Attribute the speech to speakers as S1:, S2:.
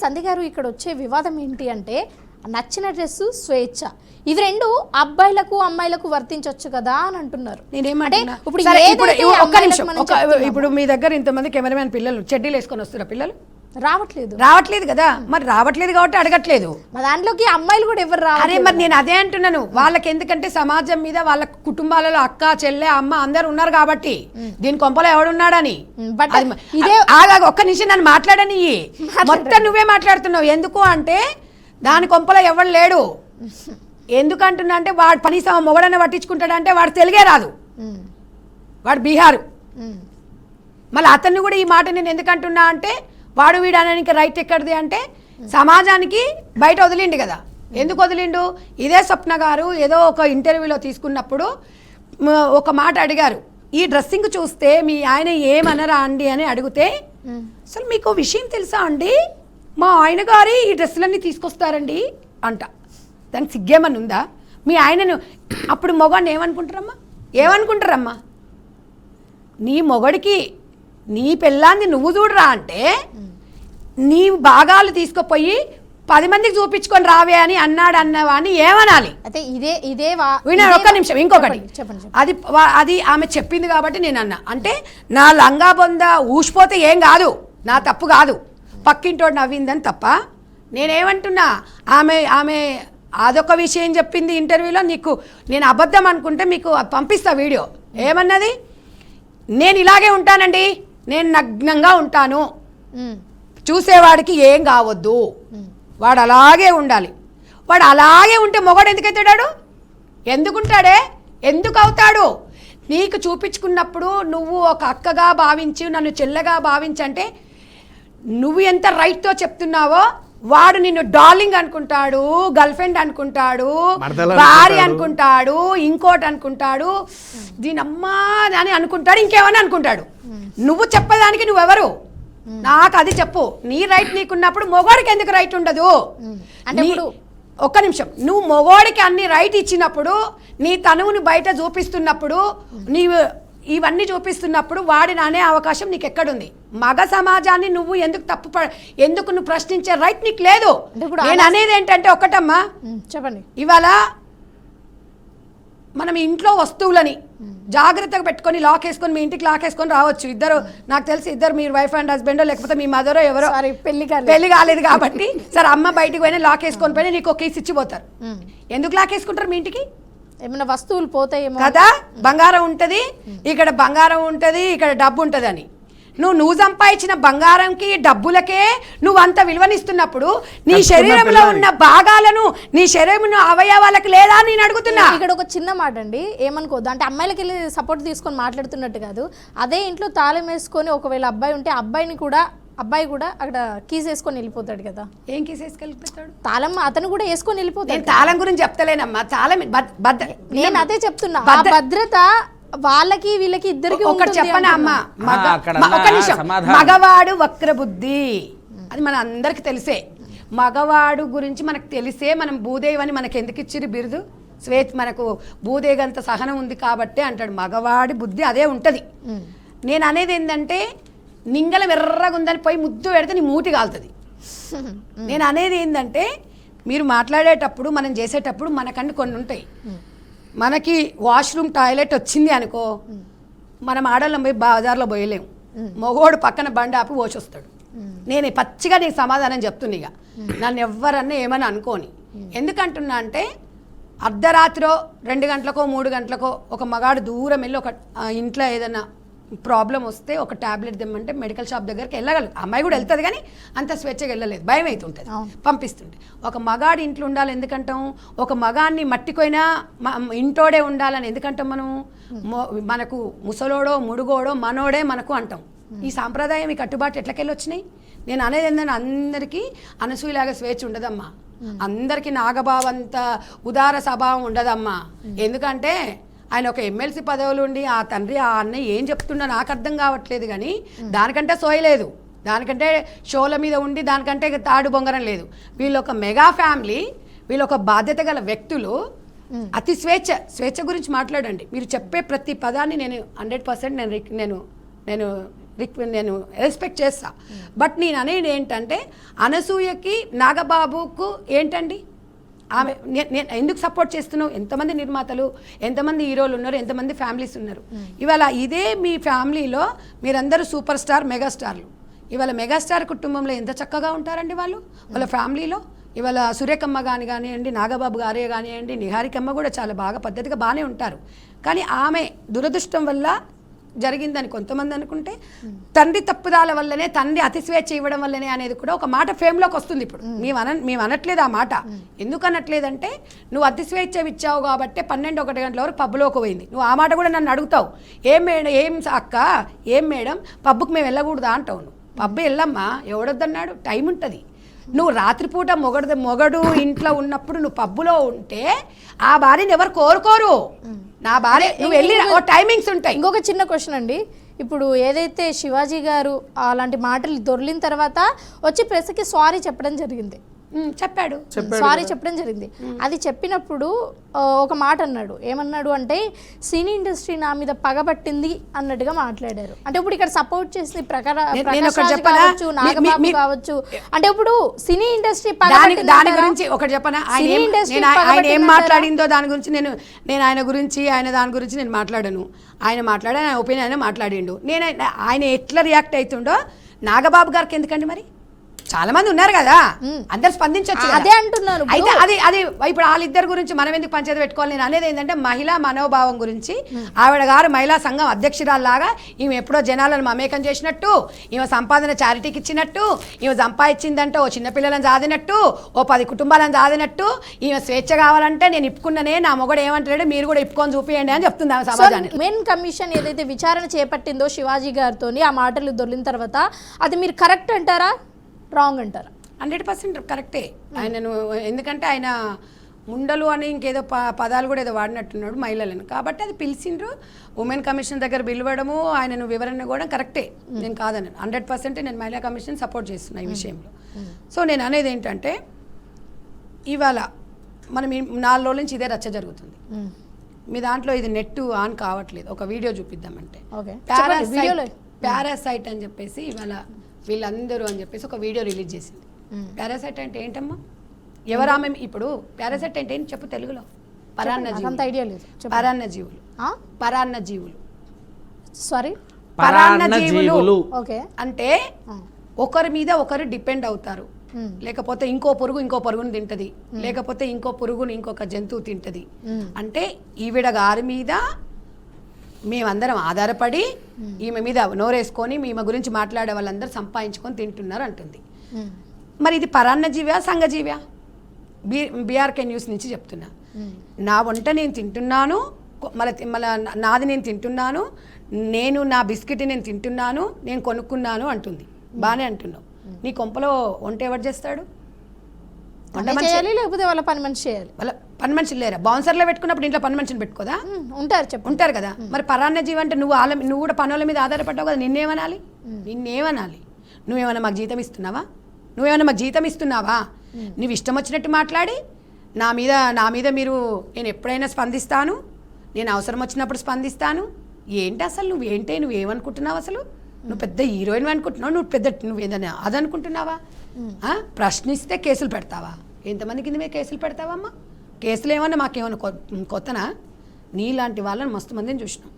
S1: సంధ్య గారు ఇక్కడ వచ్చే వివాదం ఏంటి అంటే నచ్చిన డ్రెస్సు స్వేచ్ఛ, ఇది రెండు అబ్బాయిలకు అమ్మాయిలకు వర్తించవచ్చు కదా అని అంటున్నారు.
S2: ఇప్పుడు మీ దగ్గర ఇంతమంది కెమెరామెన్ పిల్లలు చెడ్డీలు వేసుకొని వస్తున్నారు, పిల్లలు
S1: రావట్లేదు
S2: కదా, మరి రావట్లేదు కాబట్టి అడగట్లేదు.
S1: దాంట్లోకి అమ్మాయిలు కూడా ఎవరు
S2: అరే మరి నేను అదే అంటున్నాను, వాళ్ళకి ఎందుకంటే సమాజం మీద వాళ్ళ కుటుంబాలలో అక్క చెల్లె అమ్మ అందరు ఉన్నారు కాబట్టి దీని కొంపలో ఎవడున్నాడని. ఒక్క నిమిషం నన్ను మాట్లాడని, మొత్తం నువ్వే మాట్లాడుతున్నావు. ఎందుకు అంటే దాని కొంపలో ఎవడు లేడు. ఎందుకంటున్నా అంటే వాడు కనీసం మొగడనే పట్టించుకుంటాడంటే వాడు తెలుగే రాదు, వాడు బీహారు. మళ్ళీ అతన్ని కూడా ఈ మాట నేను ఎందుకంటున్నా అంటే వాడు వీడు అనడానికి రైట్ ఎక్కడిది అంటే సమాజానికి బయట వదిలిండు కదా. ఎందుకు వదిలిండు? ఇదే స్వప్న గారు ఏదో ఒక ఇంటర్వ్యూలో తీసుకున్నప్పుడు ఒక మాట అడిగారు, ఈ డ్రెస్సింగ్ చూస్తే మీ ఆయన ఏమనరా అండి అని అడిగితే, అసలు మీకు విషయం తెలుసా అండి, మా ఆయన గారి ఈ డ్రెస్సులన్నీ తీసుకొస్తారండి అంట. దానికి సిగ్గేమని ఉందా? మీ ఆయనను అప్పుడు మొగాడిని ఏమనుకుంటారమ్మా? నీ మొగడికి నీ పెళ్ళాన్ని నువ్వు చూడరా అంటే నీ భాగాలు తీసుకుపోయి 10 మందికి చూపించుకొని రావే అని అన్నవాడిని ఏమనాలి?
S1: అయితే ఇదే
S2: ఒక్క నిమిషం, ఇంకొకటి అది ఆమె చెప్పింది కాబట్టి నేను అన్నా. అంటే నా లంగా బొంద ఊసిపోతే ఏం కాదు, నా తప్పు కాదు, పక్కింటోడు నవ్విందని తప్ప. నేనేమంటున్నా, ఆమె అదొక విషయం చెప్పింది ఇంటర్వ్యూలో. నీకు నేను అబద్ధం అనుకుంటే మీకు పంపిస్తా వీడియో. ఏమన్నది? నేను ఇలాగే ఉంటానండి, నేను నగ్నంగా ఉంటాను, చూసేవాడికి ఏం కావద్దు, వాడు అలాగే ఉండాలి. వాడు అలాగే ఉంటే మొగడు ఎందుకు అవుతాడు? ఎందుకుంటాడే? ఎందుకు అవుతాడు? నీకు చూపించుకున్నప్పుడు నువ్వు ఒక అక్కగా భావించి నన్ను చెల్లెగా భావించంటే నువ్వు ఎంత రైట్తో చెప్తున్నావో వాడు నిన్ను డార్లింగ్ అనుకుంటాడు, గర్ల్ ఫ్రెండ్ అనుకుంటాడు, భార్య అనుకుంటాడు, ఇంకోటి అనుకుంటాడు, దీని అమ్మా అని అనుకుంటాడు, ఇంకేమని అనుకుంటాడు. నువ్వు చెప్పేదానికి నువ్వెవరు? నాకు అది చెప్పు. నీ రైట్ నీకున్నప్పుడు మొగోడికి ఎందుకు రైట్ ఉండదు? ఒక్క నిమిషం, నువ్వు మొగోడికి అన్ని రైట్ ఇచ్చినప్పుడు, నీ తనువుని బయట చూపిస్తున్నప్పుడు, నీవు ఇవన్నీ చూపిస్తున్నప్పుడు వాడిని అనే అవకాశం నీకు ఎక్కడుంది? మగ సమాజాన్ని నువ్వు ఎందుకు నువ్వు ప్రశ్నించే రైట్ నీకు లేదు. నేను అనేది ఏంటంటే ఒకటమ్మా,
S1: చెప్పండి,
S2: ఇవాళ మనం ఇంట్లో వస్తువులని జాగ్రత్తగా పెట్టుకొని లాక్ వేసుకొని మీ ఇంటికి లాక్ వేసుకొని రావచ్చు. ఇద్దరు, నాకు తెలిసి ఇద్దరు, మీరు వైఫ్ అండ్ హస్బెండో లేకపోతే మీ మదరో ఎవరో పెళ్లి కాలేదు కాబట్టి సరే అమ్మ బయటికి పోయినా లాక్ వేసుకొని పోయినా నీకు ఒక కేసు ఇచ్చిపోతారు. ఎందుకు లాక్ వేసుకుంటారు? మీ ఇంటికి
S1: ఏమైనా వస్తువులు పోతాయేమో
S2: కదా, బంగారం ఉంటుంది, ఇక్కడ బంగారం ఉంటుంది, ఇక్కడ డబ్బు ఉంటుంది అని. నువ్వు సంపాదించిన బంగారంకి డబ్బులకే నువ్వు అంత విలువనిస్తున్నప్పుడు నీ శరీరంలో ఉన్న భాగాలను, నీ శరీరం అవయవాలకు లేదా నేను అడుగుతున్నా.
S1: ఇక్కడ ఒక చిన్న మాట అండి, ఏమనుకోద్దు అంటే అమ్మాయిలకి వెళ్ళి సపోర్ట్ తీసుకొని మాట్లాడుతున్నట్టు కాదు. అదే ఇంట్లో తాళం వేసుకొని ఒకవేళ అబ్బాయి ఉంటే అబ్బాయి కూడా అక్కడ కీస్ వేసుకొని వెళ్ళిపోతాడు కదా.
S2: ఏం కీస్ వేసుకెళ్ళిపోతాడు?
S1: తాళం అతను కూడా వేసుకొని వెళ్ళిపోతాడు.
S2: తాళం గురించి చెప్తలేనమ్మా, తాళం
S1: నేను అదే చెప్తున్నా, భద్రత వాళ్ళకి వీళ్ళకి ఇద్దరికి.
S2: ఒకటి చెప్పనా అమ్మా, ఒక నిమిషం, మగవాడు వక్రబుద్ధి, అది మన అందరికి తెలిసే. మగవాడు గురించి మనకు తెలిసే మనం భూదేవి అని మనకు ఎందుకు ఇచ్చిరు బిరుదు? మనకు భూదేగంత సహనం ఉంది కాబట్టి అంటాడు. మగవాడి బుద్ధి అదే ఉంటుంది. నేను అనేది ఏంటంటే నింగలం ఎర్రగా ఉందని పోయి ముద్దు పెడితే నీ మూటి కాలుతుంది. నేను అనేది ఏంటంటే మీరు మాట్లాడేటప్పుడు మనం చేసేటప్పుడు మనకన్నీ కొన్ని ఉంటాయి. మనకి వాష్రూమ్ టాయిలెట్ వచ్చింది అనుకో, మనం ఆడవాళ్ళం పోయి బజార్లో పోయలేము. మగోడు పక్కన బండి ఆపి పోసొస్తాడు. నేను పచ్చిగా నీకు సమాధానం చెప్తున్నా. ఇక నన్ను ఎవరన్నా ఏమని అనుకోని. ఎందుకంటున్నా అంటే అర్ధరాత్రో 2 గంటలకో 3 గంటలకో ఒక మగాడు దూరం వెళ్ళి ఒక ఇంట్లో ఏదైనా ప్రాబ్లం వస్తే ఒక ట్యాబ్లెట్ తెమ్మంటే మెడికల్ షాప్ దగ్గరికి వెళ్ళగలదు. అమ్మాయి కూడా వెళ్తుంది కానీ అంత స్వేచ్ఛగా వెళ్ళలేదు, భయం అవుతుంటుంది, పంపిస్తుంటే. ఒక మగాడు ఇంట్లో ఉండాలి ఎందుకంటాం? ఒక మగాడిని మట్టిపోయినా ఇంటోడే ఉండాలని ఎందుకంటాం మనం? మనకు ముసలోడో ముడుగోడో మనోడే మనకు అంటాం. ఈ సాంప్రదాయం, ఈ కట్టుబాటు ఎట్లకెళ్ళి వచ్చినాయి? నేను అనేది ఏంటంటే అందరికీ అనసూయలాగా స్వేచ్ఛ ఉండదమ్మా, అందరికీ నాగబావంత ఉదార స్వభావం ఉండదమ్మా. ఎందుకంటే ఆయన ఒక ఎమ్మెల్సీ పదవులు ఉండి ఆ తండ్రి ఆ అన్నయ్య ఏం చెప్తుండో నాకు అర్థం కావట్లేదు. కానీ దానికంటే సోయలేదు, దానికంటే షోల మీద ఉండి దానికంటే తాడు బొంగరం లేదు. వీళ్ళు ఒక మెగా ఫ్యామిలీ, వీళ్ళు ఒక బాధ్యత గల వ్యక్తులు. అతి స్వేచ్ఛ గురించి మాట్లాడండి. మీరు చెప్పే ప్రతి పదాన్ని నేను 100% నేను నేను రెస్పెక్ట్ చేస్తా. బట్ నేను అనేది ఏంటంటే అనసూయకి నాగబాబుకు ఏంటండి ఆమె నేను ఎందుకు సపోర్ట్ చేస్తున్నావు? ఎంతమంది నిర్మాతలు, ఎంతమంది హీరోలు ఉన్నారు, ఎంతమంది ఫ్యామిలీస్ ఉన్నారు. ఇవాళ ఇదే మీ ఫ్యామిలీలో మీరందరూ సూపర్ స్టార్, మెగాస్టార్లు. ఇవాళ మెగాస్టార్ కుటుంబంలో ఎంత చక్కగా ఉంటారండి వాళ్ళు వాళ్ళ ఫ్యామిలీలో. ఇవాళ సురేఖమ్మ కానివ్వండి, నాగబాబు గారే కానివ్వండి, నిహారికమ్మ కూడా చాలా బాగా పద్ధతిగా బాగానే ఉంటారు. కానీ ఆమె దురదృష్టం వల్ల జరిగిందని కొంతమంది అనుకుంటే, తండ్రి తప్పుదాల వల్లనే, తండ్రి అతిస్వేచ్ఛ ఇవ్వడం వల్లనే అనేది కూడా ఒక మాట ఫేమ్లోకి వస్తుంది. ఇప్పుడు మేము అనట్లేదు ఆ మాట. ఎందుకు అనట్లేదంటే, నువ్వు అతిస్వేచ్ఛ ఇచ్చావు కాబట్టి 12-1 గంటల వరకు పబ్లోకి పోయింది. నువ్వు ఆ మాట కూడా నన్ను అడుగుతావు, ఏం మేడం, ఏం అక్క, ఏం మేడం పబ్బుకి మేము వెళ్ళకూడదా అంటావు. నువ్వు పబ్బు వెళ్ళమ్మా, ఎవడొద్దన్నాడు, టైం ఉంటుంది. నువ్వు రాత్రిపూట మొగడు ఇంట్లో ఉన్నప్పుడు నువ్వు పబ్బులో ఉంటే ఆ భార్యని ఎవరు కోరుకోరు. నా భార్య నువ్వు వెళ్ళి టైమింగ్స్ ఉంటాయి.
S1: ఇంకొక చిన్న క్వశ్చన్ అండి, ఇప్పుడు ఏదైతే శివాజీ గారు అలాంటి మాటలు దొర్లిన తర్వాత వచ్చి ప్రెస్కి సారీ చెప్పడం జరిగింది,
S2: చెప్పాడు
S1: సారీ చెప్పడం జరిగింది. అది చెప్పినప్పుడు ఒక మాట అన్నాడు, ఏమన్నాడు అంటే సినీ ఇండస్ట్రీ నా మీద పగబట్టింది అన్నట్టుగా మాట్లాడారు. అంటే ఇప్పుడు ఇక్కడ సపోర్ట్ చేసింది కావచ్చు, నాగబాబు కావచ్చు. అంటే ఇప్పుడు సినీ ఇండస్ట్రీ
S2: దాని గురించి ఒకటి చెప్పనా, ఆయన ఏం మాట్లాడిందో దాని గురించి నేను ఆయన గురించి దాని గురించి నేను మాట్లాడాను. ఆయన మాట్లాడే ఆయన ఒపీనియన్ ఆయన మాట్లాడిండు. ఆయన ఎట్లా రియాక్ట్ అవుతుండో నాగబాబు గారికి ఎందుకండి మరి? చాలా మంది ఉన్నారు కదా, అందరు స్పందించవచ్చు.
S1: అదే అంటున్నాను.
S2: అయితే అది ఇప్పుడు వాళ్ళిద్దరి గురించి మనం ఎందుకు పంచాయతీ పెట్టుకోవాలి? నేను అనేది ఏంటంటే మహిళా మనోభావం గురించి. ఆవిడ గారు మహిళా సంఘం అధ్యక్షురాల్లాగా ఈమె ఎప్పుడో జనాలను మమేకం చేసినట్టు, ఈమె సంపాదన చారిటీకి ఇచ్చినట్టు, ఈమె సంపాదించిందంటే ఓ చిన్నపిల్లలను సాధినట్టు, ఓ 10 కుటుంబాలను సాధినట్టు, ఈమె స్వేచ్ఛ కావాలంటే నేను ఇప్పుకున్ననే, నా మొగడు ఏమంటాడు, మీరు కూడా ఇప్పుకొని చూపియండి అని చెప్తుంది ఆమె సమాజానికి.
S1: మెయిన్ కమిషన్ ఏదైతే విచారణ చేపట్టిందో శివాజీ గారితో ఆ మాటలు దొరికిన తర్వాత అది మీరు కరెక్ట్ అంటారా, రాంగ్ అంటారా?
S2: 100% కరెక్టే. ఆయనను ఎందుకంటే ఆయన ముండలు అని ఇంకేదో పదాలు కూడా ఏదో వాడినట్టున్నాడు మహిళలను. కాబట్టి అది పిలిచిండ్రు, ఉమెన్ కమిషన్ దగ్గర పిలవడము, ఆయనను వివరణ కూడా కరెక్టే, నేను కాదని 100% నేను మహిళా కమిషన్ సపోర్ట్ చేస్తున్నా ఈ విషయంలో. సో నేను అనేది ఏంటంటే, ఇవాళ మనం 4 రోజుల నుంచి ఇదే రచ్చ జరుగుతుంది. మీ దాంట్లో ఇది నెట్ ఆన్ కావట్లేదు, ఒక వీడియో చూపిద్దామంటే పారాసైట్ అని చెప్పేసి ఇవాళ వీళ్ళందరూ అని చెప్పేసి ఒక వీడియో రిలీజ్ చేసింది. పారాసైట్ అంటే ఏంటమ్మా, ఎవరు ఆమె? ఇప్పుడు పారాసైట్ అంటే ఏంటి చెప్పు తెలుగులో? పరాన్నజీవులు అంటే ఒకరి మీద ఒకరు డిపెండ్ అవుతారు. లేకపోతే ఇంకో పురుగుని తింటది, లేకపోతే ఇంకో పురుగుని ఇంకొక జంతువు తింటది. అంటే ఈవిడ గారి మీద మేమందరం ఆధారపడి ఈమె మీద నోరేసుకొని ఈమె గురించి మాట్లాడే వాళ్ళందరూ సంపాదించుకొని తింటున్నారు అంటుంది. మరి ఇది పరాన్నజీవ్యా, సంఘజీవ్యా? బీఆర్కే న్యూస్ నుంచి చెప్తున్నా. నా వంట నేను తింటున్నాను, మళ్ళీ నాది నేను తింటున్నాను, నేను నా బిస్కెట్ నేను తింటున్నాను, నేను కొనుక్కున్నాను అంటుంది. బాగానే అంటున్నావు. నీ కొంపలో వంట ఎవరు చేస్తాడు?
S1: లేకపోతే వాళ్ళ పని మనిషి చేయాలి.
S2: వాళ్ళ పని మనుషులు లేరా? బౌన్సర్లో పెట్టుకున్నప్పుడు ఇంట్లో పని మనిషిని పెట్టుకోదా? ఉంటారు కదా. మరి పరాన్నజీవి అంటే నువ్వు కూడా పనుల మీద ఆధారపడ్డావు కదా, నిన్నేమనాలి? నువ్వేమైనా మాకు జీతం ఇస్తున్నావా? నువ్వు ఇష్టం వచ్చినట్టు మాట్లాడి నా మీద మీరు, నేను ఎప్పుడైనా స్పందిస్తాను, నేను అవసరం వచ్చినప్పుడు స్పందిస్తాను. ఏంటి అసలు నువ్వేమనుకుంటున్నావు? అసలు నువ్వు పెద్ద హీరోయిన్ అనుకుంటున్నావు, నువ్వేదన్నా అదనుకుంటున్నావా? ప్రశ్నిస్తే కేసులు పెడతావా? ఎంతమంది కింద కేసులు పెడతావమ్మా? కేసులు ఏమన్నా మాకేమన్నా కొత్తనా? నీలాంటి వాళ్ళని మస్తు మందిని చూసినాం.